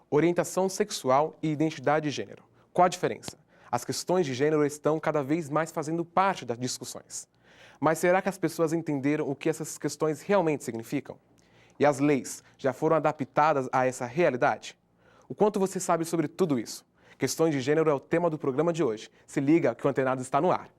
Orientação sexual e identidade de gênero. Qual a diferença? As questões de gênero estão cada vez mais fazendo parte das discussões. Mas será que as pessoas entenderam o que essas questões realmente significam? E as leis já foram adaptadas a essa realidade? O quanto você sabe sobre tudo isso? Questões de gênero é o tema do programa de hoje. Se liga que o Antenados está no ar.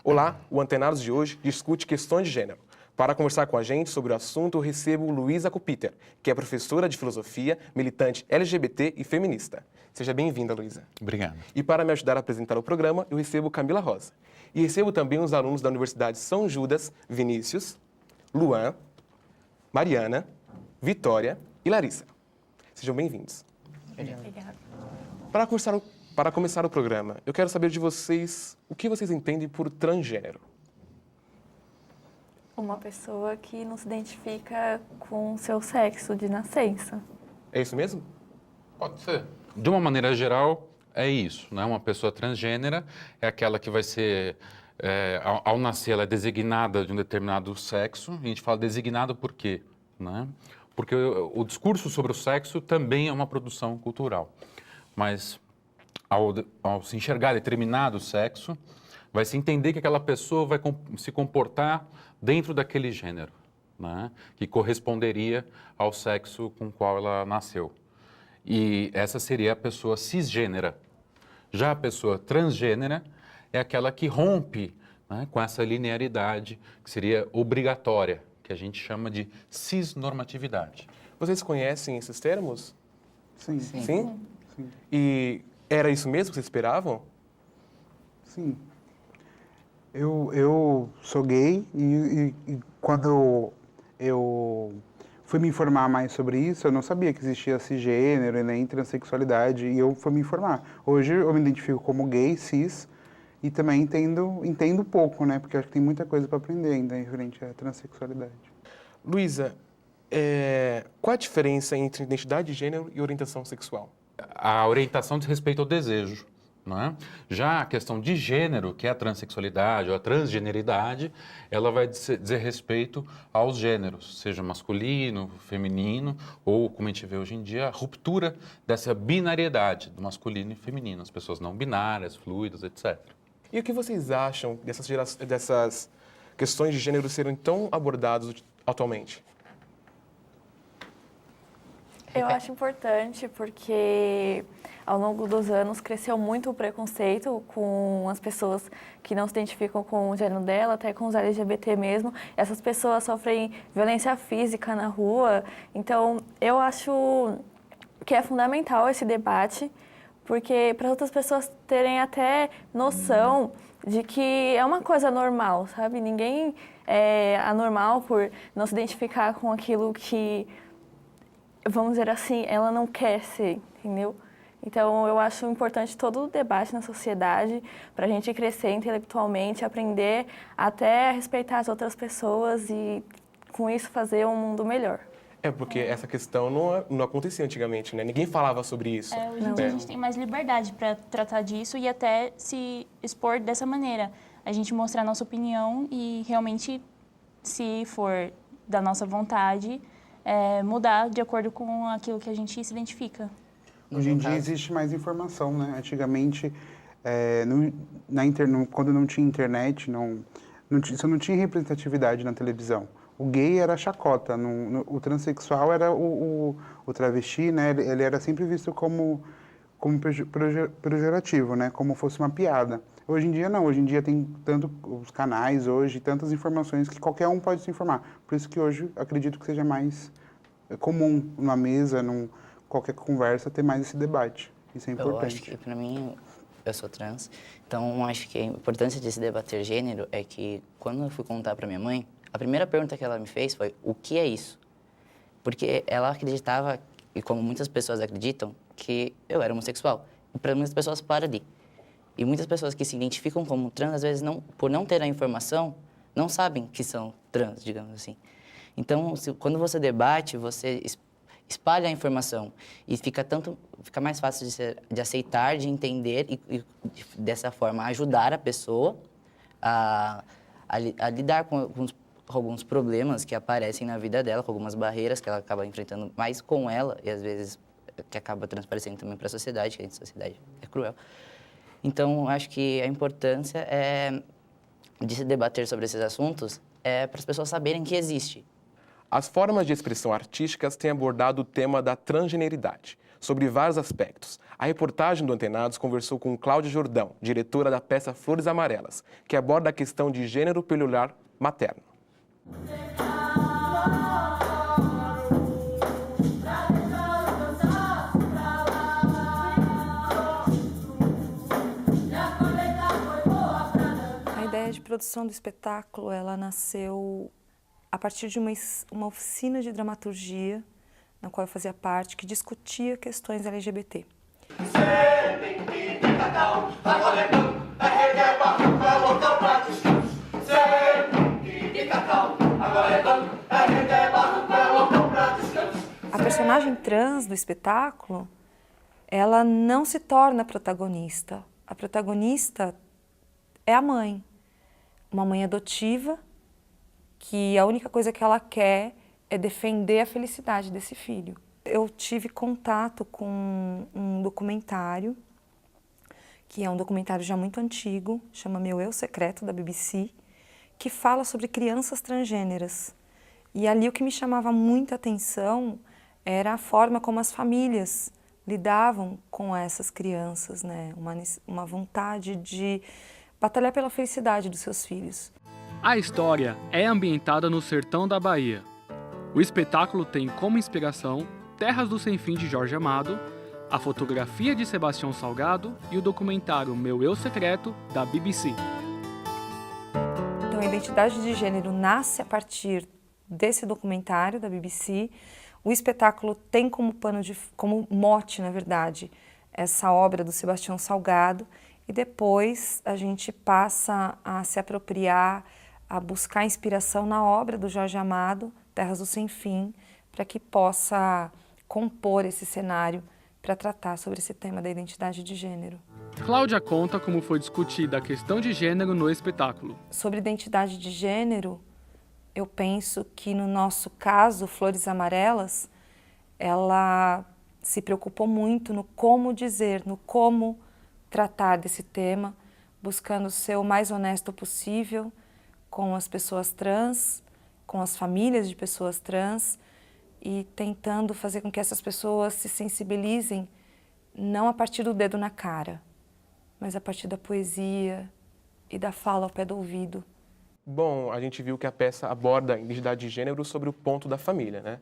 Olá, o Antenados de hoje discute questões de gênero. Para conversar com a gente sobre o assunto, eu recebo Luísa Cupiter, que é professora de filosofia, militante LGBT e feminista. Seja bem-vinda, Luísa. Obrigado. E para me ajudar a apresentar o programa, eu recebo Camila Rosa. E recebo também os alunos da Universidade São Judas, Vinícius, Luan, Mariana, Vitória e Larissa. Sejam bem-vindos. Obrigada. Para começar o programa, eu quero saber de vocês o que vocês entendem por transgênero. Uma pessoa que não se identifica com o seu sexo de nascença. É isso mesmo? Pode ser. De uma maneira geral, é isso, né? Uma pessoa transgênera é aquela que vai ser, ao nascer, ela é designada de um determinado sexo. A gente fala designado por quê? Né? Porque o discurso sobre o sexo também é uma produção cultural. Mas ao se enxergar determinado sexo, vai se entender que aquela pessoa vai se comportar dentro daquele gênero, né? Que corresponderia ao sexo com o qual ela nasceu. E essa seria a pessoa cisgênera. Já a pessoa transgênera é aquela que rompe, né, com essa linearidade, que seria obrigatória, que a gente chama de cisnormatividade. Vocês conhecem esses termos? Sim. Sim? E era isso mesmo que vocês esperavam? Sim. Eu sou gay e quando eu fui me informar mais sobre isso, eu não sabia que existia cisgênero e nem transexualidade, e eu fui me informar. Hoje eu me identifico como gay, cis, e também entendo pouco, né? Porque eu acho que tem muita coisa para aprender ainda referente à transexualidade. Luísa, qual a diferença entre identidade de gênero e orientação sexual? A orientação diz respeito ao desejo, não é? Já a questão de gênero, que é a transexualidade ou a transgeneridade, ela vai dizer respeito aos gêneros, seja masculino, feminino, ou, como a gente vê hoje em dia, a ruptura dessa binariedade do masculino e feminino, as pessoas não binárias, fluidas, etc. E o que vocês acham dessas questões de gênero serem tão abordadas atualmente? Eu acho importante porque ao longo dos anos cresceu muito o preconceito com as pessoas que não se identificam com o gênero dela, até com os LGBT mesmo. Essas pessoas sofrem violência física na rua. Então, eu acho que é fundamental esse debate, porque para outras pessoas terem até noção de que é uma coisa normal, sabe? Ninguém é anormal por não se identificar com aquilo que, vamos dizer assim, ela não quer ser, entendeu? Então, eu acho importante todo o debate na sociedade para a gente crescer intelectualmente, aprender até a respeitar as outras pessoas e, com isso, fazer um mundo melhor. Porque essa questão não acontecia antigamente, né? Ninguém falava sobre isso. Hoje em dia a gente tem mais liberdade para tratar disso e até se expor dessa maneira. A gente mostrar a nossa opinião e realmente, se for da nossa vontade, mudar de acordo com aquilo que a gente se identifica. Hoje em dia existe mais informação, né? Antigamente, quando não tinha internet, você não tinha representatividade na televisão. O gay era a chacota, o transexual era o travesti, né? Ele era sempre visto como pejorativo, né? Como fosse uma piada. Hoje em dia não, hoje em dia tem tanto os canais hoje, tantas informações que qualquer um pode se informar. Por isso que hoje acredito que seja mais comum numa mesa, qualquer conversa, ter mais esse debate. Isso é importante. Eu acho que, para mim, eu sou trans, então acho que a importância de se debater gênero é que, quando eu fui contar para minha mãe, a primeira pergunta que ela me fez foi: o que é isso? Porque ela acreditava e como muitas pessoas acreditam, que eu era homossexual. E para muitas pessoas para ali. E muitas pessoas que se identificam como trans, às vezes, por não ter a informação, não sabem que são trans, digamos assim. Então, quando você debate, você espalha a informação e fica mais fácil de aceitar, de entender e, dessa forma, ajudar a pessoa a lidar com alguns problemas que aparecem na vida dela, com algumas barreiras que ela acaba enfrentando mais com ela e, às vezes, que acaba transparecendo também para a sociedade, que a sociedade é cruel. Então, acho que a importância de se debater sobre esses assuntos é para as pessoas saberem que existe. As formas de expressão artísticas têm abordado o tema da transgeneridade, sobre vários aspectos. A reportagem do Antenados conversou com Cláudia Jordão, diretora da peça Flores Amarelas, que aborda a questão de gênero pelo olhar materno. A ideia de produção do espetáculo, ela nasceu a partir de uma oficina de dramaturgia, na qual eu fazia parte, que discutia questões LGBT. A personagem trans do espetáculo, ela não se torna protagonista. A protagonista é a mãe, uma mãe adotiva, que a única coisa que ela quer é defender a felicidade desse filho. Eu tive contato com um documentário, que é um documentário já muito antigo, chama Meu Eu Secreto, da BBC, que fala sobre crianças transgêneras. E ali o que me chamava muita atenção era a forma como as famílias lidavam com essas crianças, né? Uma vontade de batalhar pela felicidade dos seus filhos. A história é ambientada no sertão da Bahia. O espetáculo tem como inspiração Terras do Sem Fim, de Jorge Amado, a fotografia de Sebastião Salgado e o documentário Meu Eu Secreto, da BBC. Então, a identidade de gênero nasce a partir desse documentário da BBC. O espetáculo tem como mote, na verdade, essa obra do Sebastião Salgado, e depois a gente passa a se apropriar, a buscar inspiração na obra do Jorge Amado, Terras do Sem Fim, para que possa compor esse cenário para tratar sobre esse tema da identidade de gênero. Cláudia conta como foi discutida a questão de gênero no espetáculo. Sobre identidade de gênero, eu penso que no nosso caso, Flores Amarelas, ela se preocupou muito no como dizer, no como tratar desse tema, buscando ser o mais honesto possível com as pessoas trans, com as famílias de pessoas trans e tentando fazer com que essas pessoas se sensibilizem não a partir do dedo na cara, mas a partir da poesia e da fala ao pé do ouvido. Bom, a gente viu que a peça aborda a identidade de gênero sobre o ponto da família, né?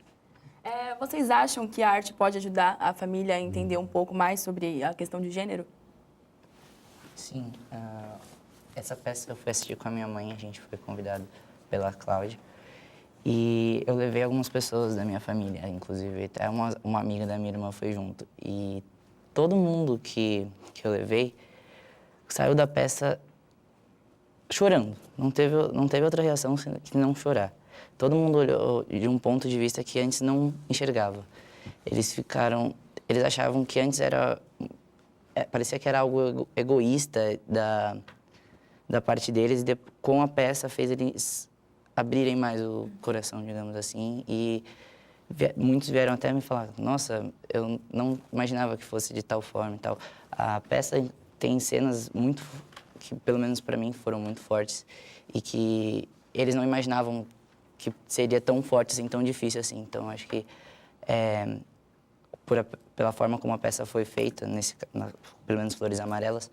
Vocês acham que a arte pode ajudar a família a entender um pouco mais sobre a questão de gênero? Sim, essa peça eu fui assistir com a minha mãe, a gente foi convidado pela Cláudia. E eu levei algumas pessoas da minha família, inclusive até uma amiga da minha irmã foi junto. E todo mundo que eu levei saiu da peça chorando. Não teve outra reação que não chorar. Todo mundo olhou de um ponto de vista que antes não enxergava. Eles achavam que antes parecia que era algo egoísta da parte deles, e com a peça fez eles abrirem mais o coração, digamos assim, e muitos vieram até me falar, nossa, eu não imaginava que fosse de tal forma e tal. A peça tem cenas que pelo menos para mim foram muito fortes e que eles não imaginavam que seria tão forte assim, tão difícil assim. Então acho que pela forma como a peça foi feita, pelo menos Flores Amarelas,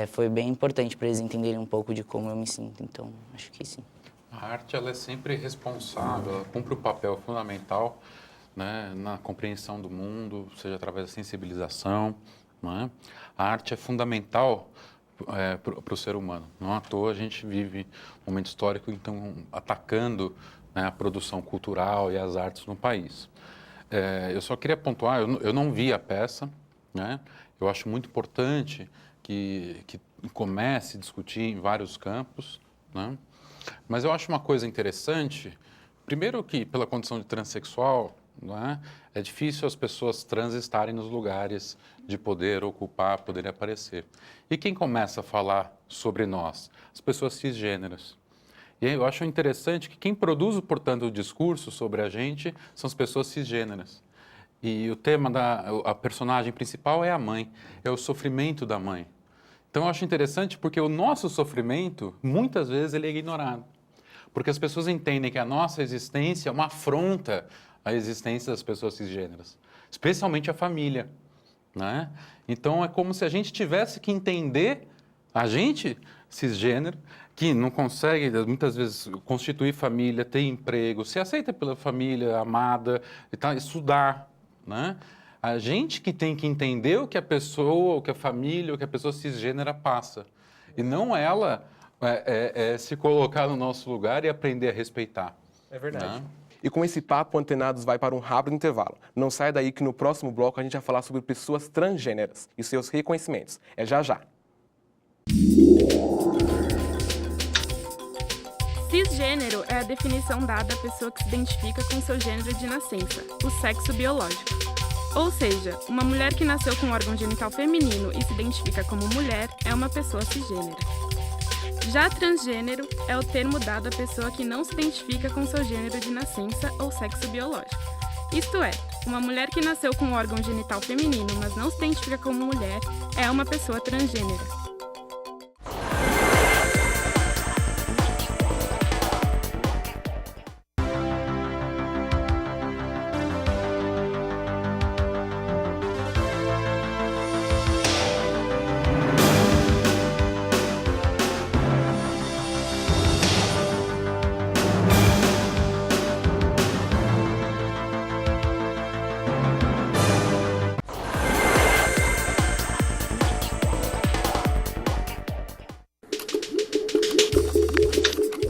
foi bem importante para eles entenderem um pouco de como eu me sinto. Então acho que sim. A arte ela é sempre responsável, ela cumpre o papel fundamental, né, na compreensão do mundo, seja através da sensibilização. Né? A arte é fundamental para o ser humano. Não à toa a gente vive um momento histórico então atacando, né, a produção cultural e as artes no país. Eu só queria pontuar, eu não vi a peça, né? Eu acho muito importante que comece a discutir em vários campos, né? Mas eu acho uma coisa interessante, primeiro que pela condição de transexual, né, é difícil as pessoas trans estarem nos lugares de poder ocupar, poderem aparecer. E quem começa a falar sobre nós? As pessoas cisgêneras. E aí eu acho interessante que quem produz, portanto, o discurso sobre a gente são as pessoas cisgêneras. E o tema a personagem principal é a mãe, é o sofrimento da mãe. Então eu acho interessante porque o nosso sofrimento, muitas vezes, ele é ignorado. Porque as pessoas entendem que a nossa existência é uma afronta à existência das pessoas cisgêneras, especialmente a família, né? Então é como se a gente tivesse que entender, a gente cisgênero, que não consegue, muitas vezes, constituir família, ter emprego, ser aceita pela família, amada, e tal, estudar, né? A gente que tem que entender o que a pessoa, o que a família, o que a pessoa cisgênera passa. E não ela se colocar no nosso lugar e aprender a respeitar. É verdade. Né? E com esse papo, Antenados vai para um rápido intervalo. Não saia daí que no próximo bloco a gente vai falar sobre pessoas transgêneras e seus reconhecimentos. É já já. Cisgênero é a definição dada à pessoa que se identifica com seu gênero de nascença, o sexo biológico. Ou seja, uma mulher que nasceu com um órgão genital feminino e se identifica como mulher é uma pessoa cisgênera. Já transgênero é o termo dado à pessoa que não se identifica com seu gênero de nascença ou sexo biológico. Isto é, uma mulher que nasceu com um órgão genital feminino, mas não se identifica como mulher, é uma pessoa transgênera.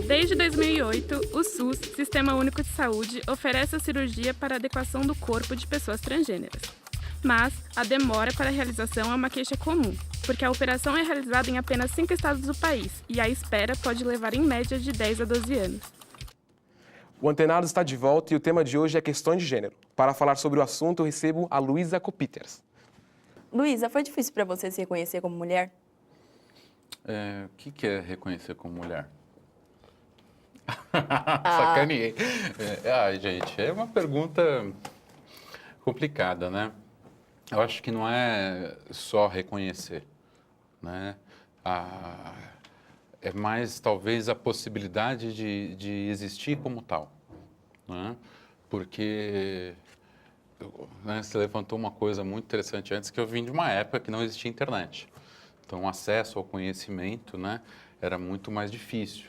Desde 2008, o SUS, Sistema Único de Saúde, oferece a cirurgia para adequação do corpo de pessoas transgêneras. Mas a demora para a realização é uma queixa comum, porque a operação é realizada em apenas 5 estados do país e a espera pode levar em média de 10 a 12 anos. O Antenados está de volta e o tema de hoje é questões de gênero. Para falar sobre o assunto, eu recebo a Luísa Copiters. Luísa, foi difícil para você se reconhecer como mulher? O que é reconhecer como mulher? Sacaneei. Gente, é uma pergunta complicada, né? Eu acho que não é só reconhecer, né? É mais, talvez, a possibilidade de existir como tal, né? Porque você levantou uma coisa muito interessante antes, que eu vim de uma época que não existia internet. Então, o acesso ao conhecimento, né, era muito mais difícil.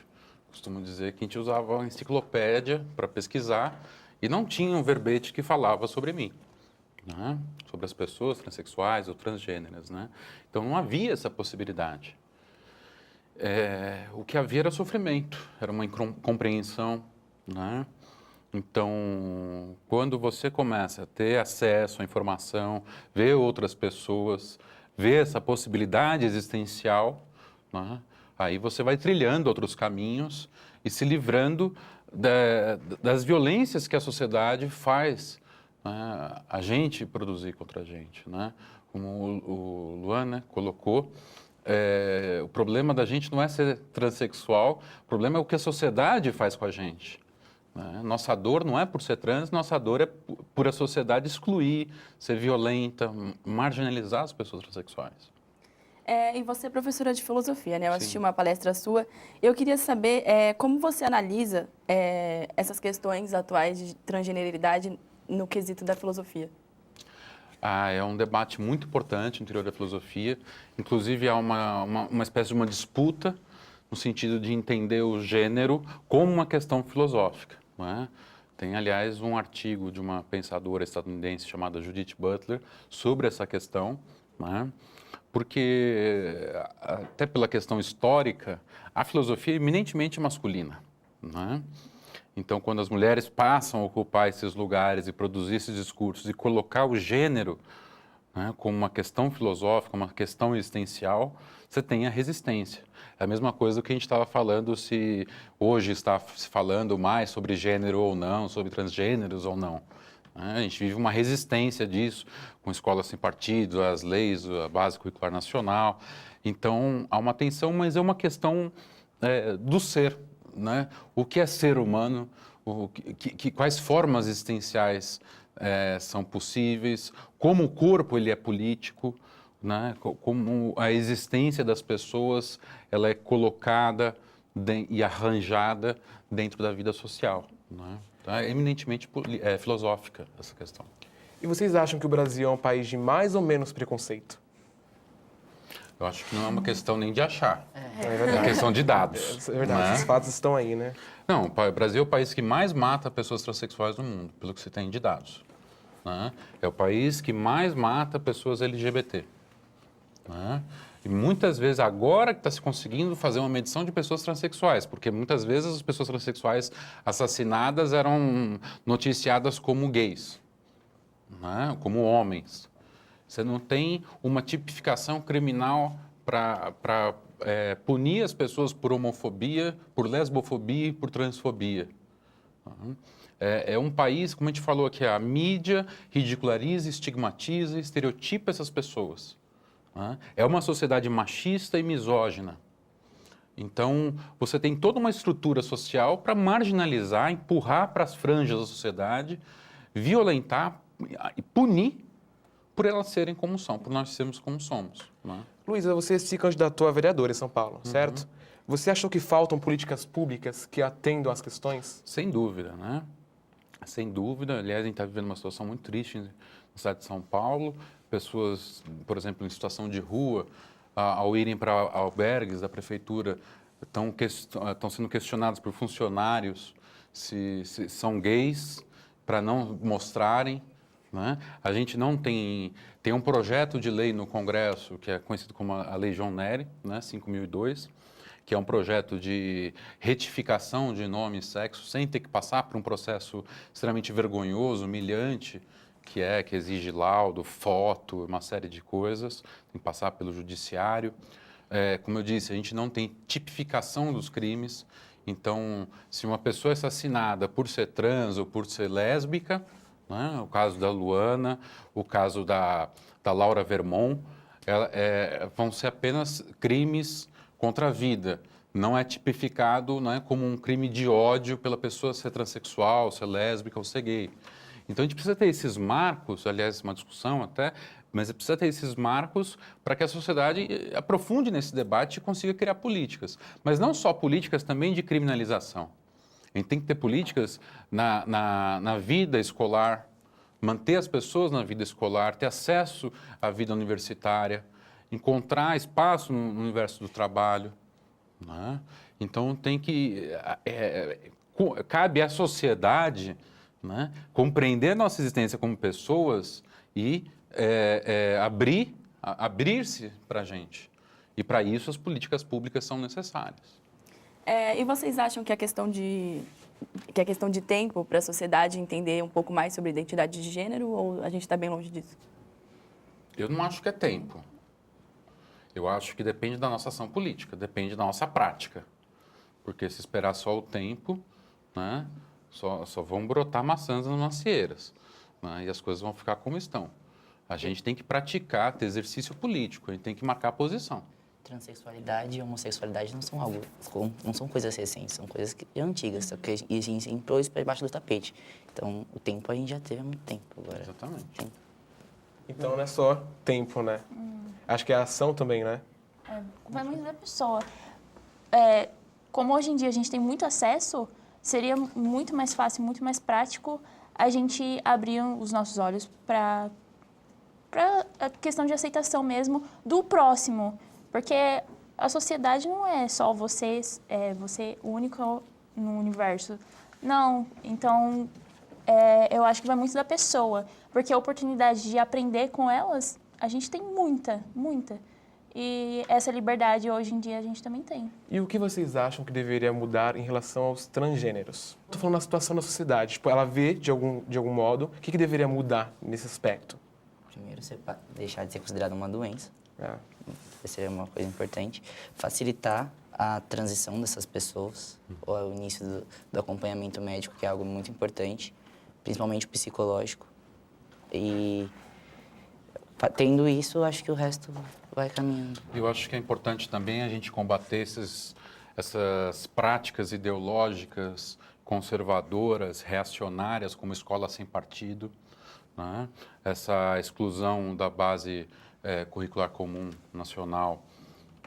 Costumo dizer que a gente usava a enciclopédia para pesquisar e não tinha um verbete que falava sobre mim, né? Sobre as pessoas transexuais ou transgêneras, né? Então não havia essa possibilidade. O que havia era sofrimento, era uma incompreensão, né? Então, quando você começa a ter acesso à informação, ver outras pessoas, ver essa possibilidade existencial, né? Aí você vai trilhando outros caminhos e se livrando das violências que a sociedade faz, né, a gente produzir contra a gente, né? Como o Luan, né, colocou, o problema da gente não é ser transexual, o problema é o que a sociedade faz com a gente. Né? Nossa dor não é por ser trans, nossa dor é por a sociedade excluir, ser violenta, marginalizar as pessoas transexuais. E você é professora de filosofia, né? Eu assisti Sim. uma palestra sua. Eu queria saber como você analisa essas questões atuais de transgeneridade no quesito da filosofia. É um debate muito importante no interior da filosofia. Inclusive, há uma espécie de uma disputa no sentido de entender o gênero como uma questão filosófica. Não é? Tem, aliás, um artigo de uma pensadora estadunidense chamada Judith Butler sobre essa questão, não é? Porque, até pela questão histórica, a filosofia é eminentemente masculina, não é? Então, quando as mulheres passam a ocupar esses lugares e produzir esses discursos e colocar o gênero, né, como uma questão filosófica, uma questão existencial, você tem a resistência. É a mesma coisa que a gente estava falando, se hoje está se falando mais sobre gênero ou não, sobre transgêneros ou não. Né? A gente vive uma resistência disso, com escolas sem partido, as leis, a base curricular nacional. Então, há uma tensão, mas é uma questão do ser. Né? O que é ser humano, quais formas existenciais são possíveis, como o corpo ele é político, né? Como a existência das pessoas ela é colocada e arranjada dentro da vida social. Né? Então, é eminentemente filosófica essa questão. E vocês acham que o Brasil é um país de mais ou menos preconceito? Eu acho que não é uma questão nem de achar, É uma questão de dados. É verdade, né? os fatos estão aí, né? Não, o Brasil é o país que mais mata pessoas transexuais no mundo, pelo que se tem de dados. Né? É o país que mais mata pessoas LGBT. Né? E muitas vezes, agora que está se conseguindo fazer uma medição de pessoas transexuais, porque muitas vezes as pessoas transexuais assassinadas eram noticiadas como gays, né? Como homens. Você não tem uma tipificação criminal para punir as pessoas por homofobia, por lesbofobia e por transfobia. É um país, como a gente falou aqui, a mídia ridiculariza, estigmatiza, estereotipa essas pessoas. É uma sociedade machista e misógina. Então, você tem toda uma estrutura social para marginalizar, empurrar para as franjas da sociedade, violentar e punir por elas serem como são, por nós sermos como somos. Né? Luísa, você se candidatou a vereadora em São Paulo, certo? Você achou que faltam políticas públicas que atendam às questões? Sem dúvida, né? Sem dúvida. Aliás, a gente está vivendo uma situação muito triste na cidade de São Paulo. Pessoas, por exemplo, em situação de rua, ao irem para albergues da prefeitura, estão sendo questionados por funcionários se são gays, para não mostrarem. Né? A gente não tem um projeto de lei no Congresso, que é conhecido como a Lei João Nery, né? 5002, que é um projeto de retificação de nome e sexo, sem ter que passar por um processo extremamente vergonhoso, humilhante, que exige laudo, foto, uma série de coisas, tem que passar pelo judiciário. Como eu disse, a gente não tem tipificação dos crimes, então, se uma pessoa é assassinada por ser trans ou por ser lésbica, né, o caso da Luana, o caso da Laura Vermont, vão ser apenas crimes contra a vida. Não é tipificado, né, como um crime de ódio pela pessoa ser transexual, ser lésbica ou ser gay. Então, a gente precisa ter esses marcos, aliás, uma discussão até, mas precisa ter esses marcos para que a sociedade aprofunde nesse debate e consiga criar políticas. Mas não só políticas também de criminalização. A gente tem que ter políticas na vida escolar, manter as pessoas na vida escolar, ter acesso à vida universitária, encontrar espaço no universo do trabalho. Né? Então, cabe à sociedade, né, compreender nossa existência como pessoas e abrir-se para a gente. E, para isso, as políticas públicas são necessárias. E vocês acham que a questão de tempo para a sociedade entender um pouco mais sobre identidade de gênero, ou a gente está bem longe disso? Eu não acho que é tempo. Eu acho que depende da nossa ação política, depende da nossa prática. Porque se esperar só o tempo, né, só vão brotar maçãs nas macieiras, né, e as coisas vão ficar como estão. A gente tem que praticar, ter exercício político, a gente tem que marcar a posição. Transexualidade e homossexualidade não são coisas recentes, são coisas antigas, só que a gente entrou isso para debaixo do tapete. Então, o tempo a gente já teve há muito tempo agora. Exatamente. Sim. Então não é só tempo, né? Acho que é a ação também, né? Vai muito da pessoa. Como hoje em dia a gente tem muito acesso, seria muito mais fácil, muito mais prático a gente abrir os nossos olhos para a questão de aceitação mesmo do próximo. Porque a sociedade não é só você único no universo. Não, então eu acho que vai muito da pessoa. Porque a oportunidade de aprender com elas, a gente tem muita, muita. E essa liberdade hoje em dia a gente também tem. E o que vocês acham que deveria mudar em relação aos transgêneros? Estou falando da situação da sociedade. Tipo, ela vê de algum modo, o que deveria mudar nesse aspecto? Primeiro, deixar de ser considerado uma doença. É. Essa seria uma coisa importante. Facilitar a transição dessas pessoas, ou o início do acompanhamento médico, que é algo muito importante, principalmente o psicológico. E tendo isso, acho que o resto vai caminhando. Eu acho que é importante também a gente combater essas práticas ideológicas conservadoras, reacionárias, como escola sem partido, né? Essa exclusão da base curricular comum nacional,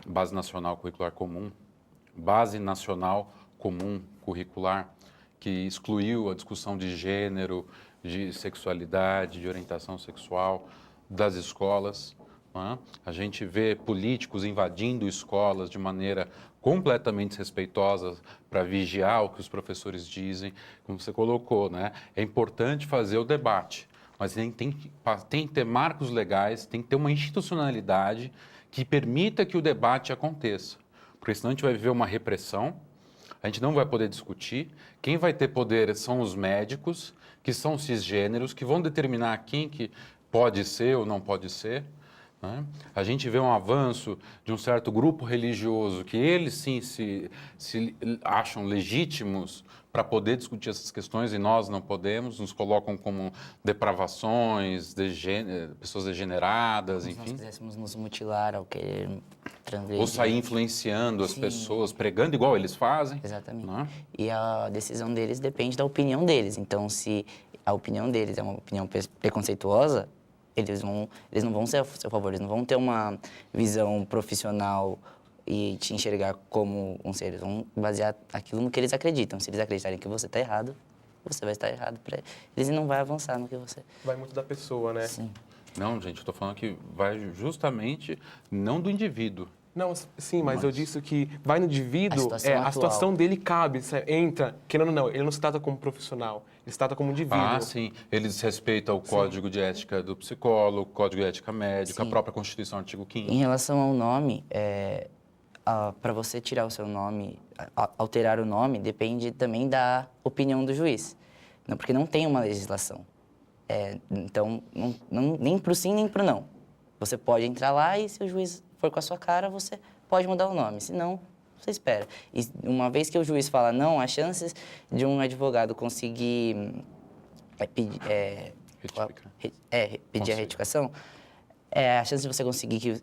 base nacional curricular comum, base nacional comum curricular, que excluiu a discussão de gênero, de sexualidade, de orientação sexual das escolas. Né? A gente vê políticos invadindo escolas de maneira completamente desrespeitosa para vigiar o que os professores dizem, como você colocou, né? É importante fazer o debate, mas tem que ter marcos legais, tem que ter uma institucionalidade que permita que o debate aconteça, porque senão a gente vai viver uma repressão, a gente não vai poder discutir, quem vai ter poder são os médicos, que são cisgêneros, que vão determinar quem que pode ser ou não pode ser. Né? A gente vê um avanço de um certo grupo religioso que eles sim se acham legítimos para poder discutir essas questões e nós não podemos, nos colocam como depravações, pessoas degeneradas, Se enfim. nós quiséssemos nos mutilar ao querer transgredir. Ou sair influenciando as Sim. pessoas, pregando igual eles fazem. Exatamente. Né? E a decisão deles depende da opinião deles. Então, se a opinião deles é uma opinião preconceituosa, eles não vão ser a seu favor, eles não vão ter uma visão profissional e te enxergar como um ser. Eles vão basear aquilo no que eles acreditam. Se eles acreditarem que você está errado, você vai estar errado para eles e não vai avançar no que você... Vai muito da pessoa, né? Sim. Não, gente, eu estou falando que vai justamente não do indivíduo. Não, sim, mas eu disse que vai no indivíduo, a situação dele cabe, entra, querendo ou não, ele não se trata como profissional, ele se trata como indivíduo. Ah, sim. Ele desrespeita o Código de Ética do psicólogo, o Código de Ética médica, Sim. a própria Constituição, artigo 5º. Em relação ao nome, para você tirar o seu nome, alterar o nome, depende também da opinião do juiz. Não, porque não tem uma legislação. Então, nem para o sim, nem para o não. Você pode entrar lá e se o juiz for com a sua cara, você pode mudar o nome. Se não, você espera. E uma vez que o juiz fala não, as chances de um advogado conseguir pedir a retificação, a chance de você conseguir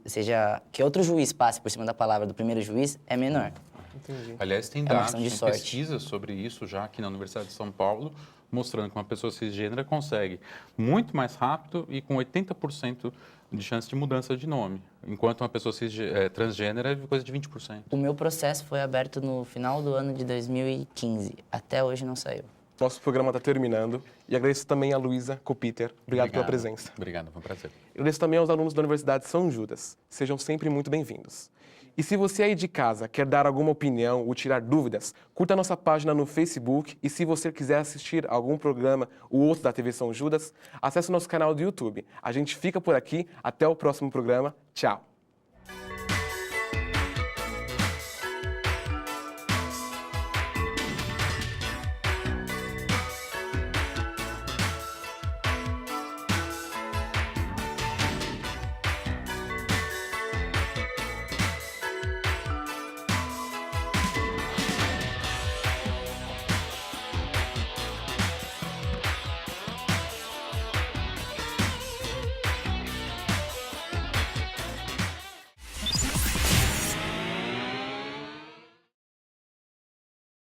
que outro juiz passe por cima da palavra do primeiro juiz é menor. Entendi. Aliás, tem uma dados, questão de tem sorte. pesquisas sobre isso já aqui na Universidade de São Paulo, mostrando que uma pessoa cisgênera consegue muito mais rápido e com 80% de chance de mudança de nome, enquanto uma pessoa transgênera é coisa de 20%. O meu processo foi aberto no final do ano de 2015. Até hoje não saiu. Nosso programa está terminando e agradeço também a Luísa Copiter. Obrigado pela presença. Obrigado, foi um prazer. Agradeço também aos alunos da Universidade de São Judas. Sejam sempre muito bem-vindos. E se você aí de casa quer dar alguma opinião ou tirar dúvidas, curta a nossa página no Facebook e se você quiser assistir algum programa ou outro da TV São Judas, acesse o nosso canal do YouTube. A gente fica por aqui. Até o próximo programa. Tchau!